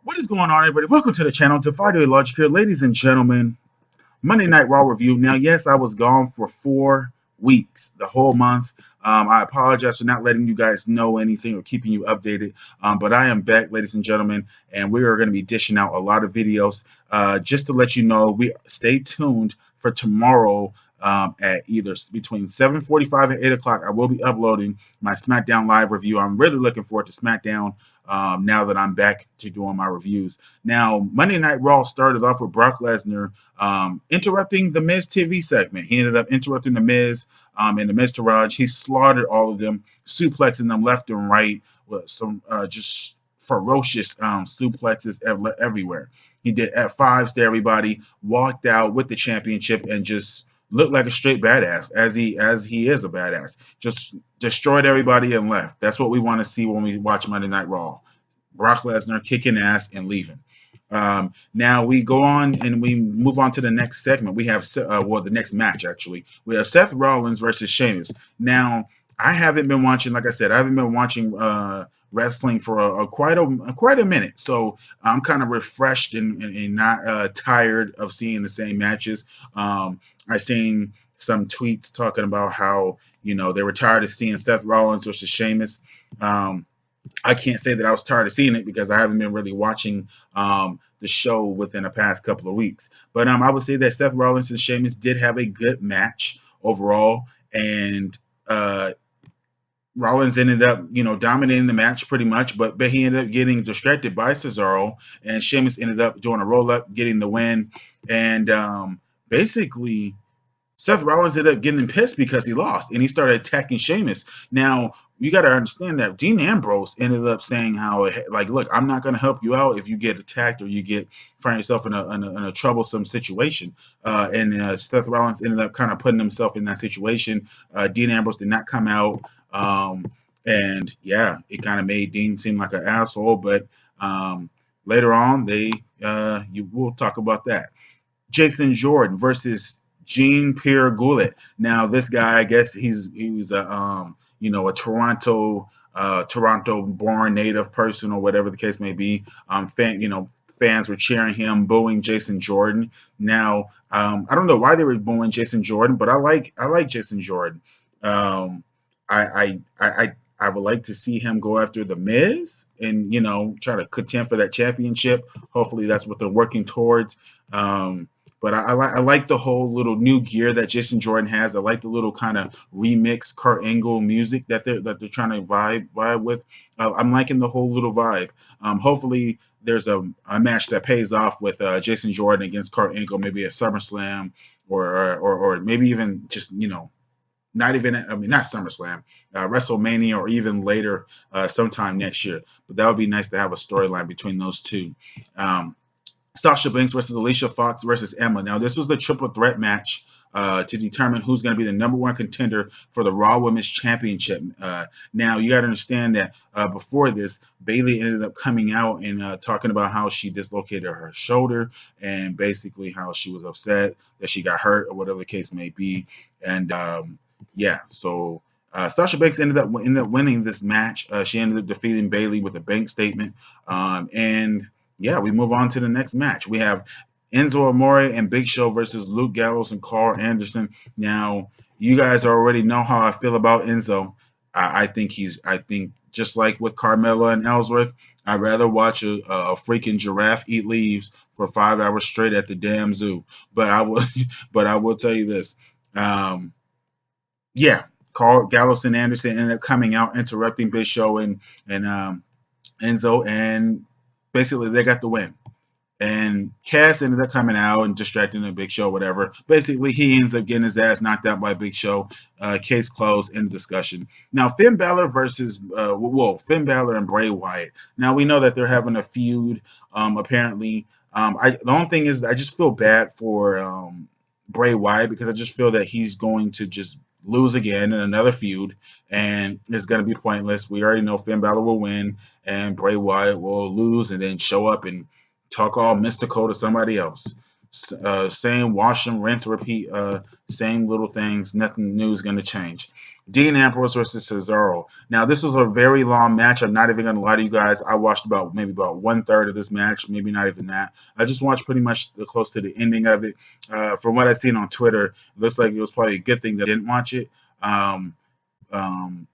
What is going on, everybody? Welcome to the channel, Divided Logic here. Ladies and gentlemen, Monday Night Raw review. Now, yes, I was gone for 4 weeks, the whole month. I apologize for not letting you guys know anything or keeping you updated, but I am back, ladies and gentlemen, and we are going to be dishing out a lot of videos. Just to let you know, we stay tuned for tomorrow at either between 7:45 and 8 o'clock. I will be uploading my SmackDown Live review. I'm really looking forward to SmackDown now that I'm back to doing my reviews. Now, Monday Night Raw started off with Brock Lesnar interrupting the Miz TV segment. He ended up interrupting the Miz and the Miz Taraj. He slaughtered all of them, suplexing them left and right with some just ferocious suplexes everywhere. He did F5s to everybody, walked out with the championship, and just looked like a straight badass, as he is a badass. Just destroyed everybody and left. That's what we want to see when we watch Monday Night Raw. Brock Lesnar kicking ass and leaving. Now we go on and we move on to the next segment. We have the next match actually. We have Seth Rollins versus Sheamus. Now I haven't been watching, like I said, I haven't been watching wrestling for quite a minute, so I'm kind of refreshed and not tired of seeing the same matches. I seen some tweets talking about how they were tired of seeing Seth Rollins versus Sheamus. I can't say that I was tired of seeing it because I haven't been really watching the show within the past couple of weeks. But I would say that Seth Rollins and Sheamus did have a good match overall, and Rollins ended up, dominating the match pretty much, but he ended up getting distracted by Cesaro, and Sheamus ended up doing a roll up, getting the win, and basically Seth Rollins ended up getting pissed because he lost, and he started attacking Sheamus. Now, you got to understand that DeanAmbrose ended up saying how, like, look, I'm not going to help you out if you get attacked or you find yourself in a troublesome situation. And Seth Rollins ended up kind of putting himself in that situation. DeanAmbrose did not come out. And yeah, it kind of made Dean seem like an asshole, but later on, we'll talk about that. Jason Jordan versus Jean-Pierre Goulet. Now, this guy, I guess he was a Toronto-born native person or whatever the case may be. Fans were cheering him, booing Jason Jordan. Now, I don't know why they were booing Jason Jordan, but I like Jason Jordan. I would like to see him go after the Miz and try to contend for that championship. Hopefully, that's what they're working towards. But I like the whole little new gear that Jason Jordan has. I like the little kind of remix Kurt Angle music that they're trying to vibe with. I'm liking the whole little vibe. Hopefully there's a match that pays off with Jason Jordan against Kurt Angle, maybe at SummerSlam or maybe even just not SummerSlam, WrestleMania, or even later sometime next year. But that would be nice to have a storyline between those two. Sasha Banks versus Alicia Fox versus Emma. Now, this was the triple threat match to determine who's going to be the #1 contender for the Raw Women's Championship. Now, you got to understand that before this, Bayley ended up coming out and talking about how she dislocated her shoulder and basically how she was upset that she got hurt or whatever the case may be. And so Sasha Banks ended up winning this match. She ended up defeating Bayley with a bank statement. We move on to the next match. We have Enzo Amore and Big Show versus Luke Gallows and Carl Anderson. Now, you guys already know how I feel about Enzo. I think just like with Carmella and Ellsworth, I'd rather watch a freaking giraffe eat leaves for 5 hours straight at the damn zoo. But I will tell you this. Carl Gallows and Anderson ended up coming out, interrupting Big Show and Enzo, and basically they got the win. And Cass ended up coming out and distracting the Big Show, whatever. Basically, he ends up getting his ass knocked out by Big Show. Case closed, end of discussion. Now, Finn Balor and Bray Wyatt. Now, we know that they're having a feud, apparently. The only thing is I just feel bad for Bray Wyatt because I just feel that he's going to just lose again in another feud, and it's going to be pointless. We already know Finn Balor will win, and Bray Wyatt will lose and then show up and talk all mystical to somebody else. Same wash and rinse, repeat, same little things. Nothing new is going to change. DeanAmbrose versus Cesaro. Now, this was a very long match. I'm not even going to lie to you guys. I watched maybe about 1/3 of this match, maybe not even that. I just watched pretty much close to the ending of it. From what I've seen on Twitter, it looks like it was probably a good thing that I didn't watch it. Um, um,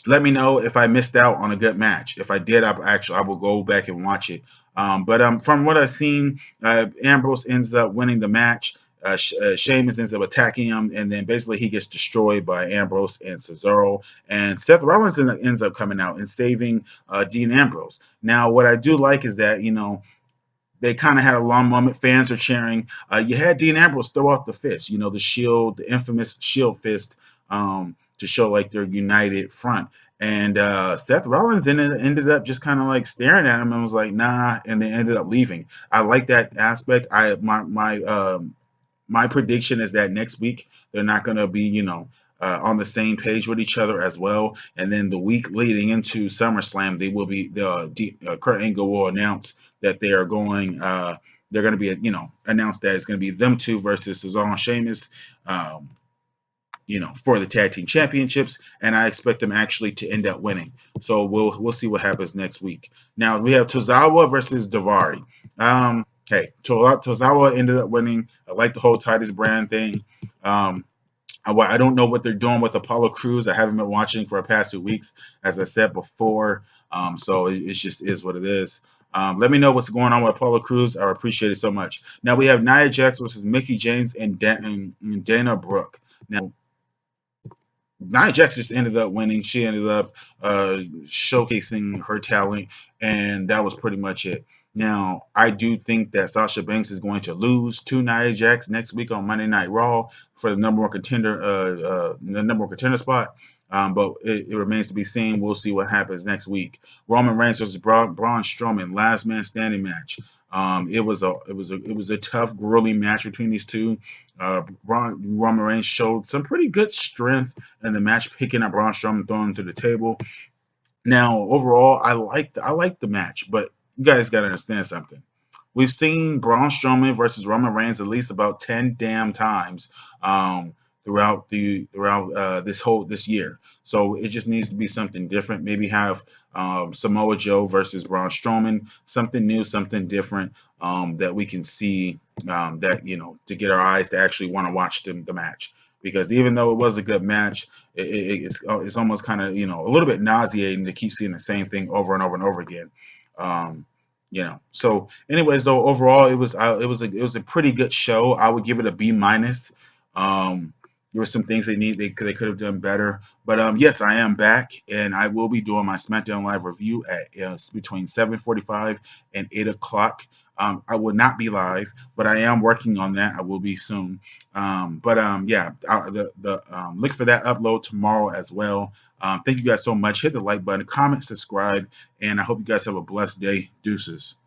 Let me know if I missed out on a good match. If I did, I will go back and watch it. But from what I've seen, Ambrose ends up winning the match. Sheamus ends up attacking him, and then basically he gets destroyed by Ambrose and Cesaro. And Seth Rollins ends up coming out and saving Dean Ambrose. Now, what I do like is that they kind of had a long moment. Fans are cheering. You had Dean Ambrose throw out the fist, the shield, the infamous shield fist, to show like their united front. And Seth Rollins ended up just kind of like staring at him and was like, nah, and they ended up leaving. I like that aspect. My prediction is that next week they're not going to be, on the same page with each other as well. And then the week leading into SummerSlam, they will be Kurt Angle will announce that they are going. They're going to be, announce that it's going to be them two versus Cesaro and Sheamus. For the tag team championships, and I expect them actually to end up winning. So we'll see what happens next week. Now we have Tozawa versus Daivari. Hey, Tozawa ended up winning. I like the whole Titus brand thing. I don't know what they're doing with Apollo Crews. I haven't been watching for the past 2 weeks, as I said before. So it just is what it is. Let me know what's going on with Apollo Crews. I appreciate it so much. Now we have Nia Jax versus Mickie James and Dana Brooke. Now, Nia Jax just ended up winning. She ended up showcasing her talent, and that was pretty much it. Now, I do think that Sasha Banks is going to lose to Nia Jax next week on Monday Night Raw for the number one contender spot. But it remains to be seen. We'll see what happens next week. Roman Reigns versus Braun Strowman, last man standing match. It was a tough, grueling match between these two. Roman Reigns showed some pretty good strength in the match, picking up Braun Strowman, throwing him to the table. Now, overall, I like the match, but you guys got to understand something. We've seen Braun Strowman versus Roman Reigns at least about 10 damn times throughout this year. So it just needs to be something different. Maybe have Samoa Joe versus Braun Strowman, something new, something different that we can see to get our eyes to actually want to watch the match. Because even though it was a good match, it's almost kind of a little bit nauseating to keep seeing the same thing over and over and over again. So anyways, though, overall it was a pretty good show. I would give it a B-. There were some things they could have done better, but yes, I am back, and I will be doing my SmackDown Live review at between 7:45 and 8 o'clock. I will not be live, but I am working on that. I will be soon. Look for that upload tomorrow as well. Thank you guys so much. Hit the like button, comment, subscribe, and I hope you guys have a blessed day. Deuces.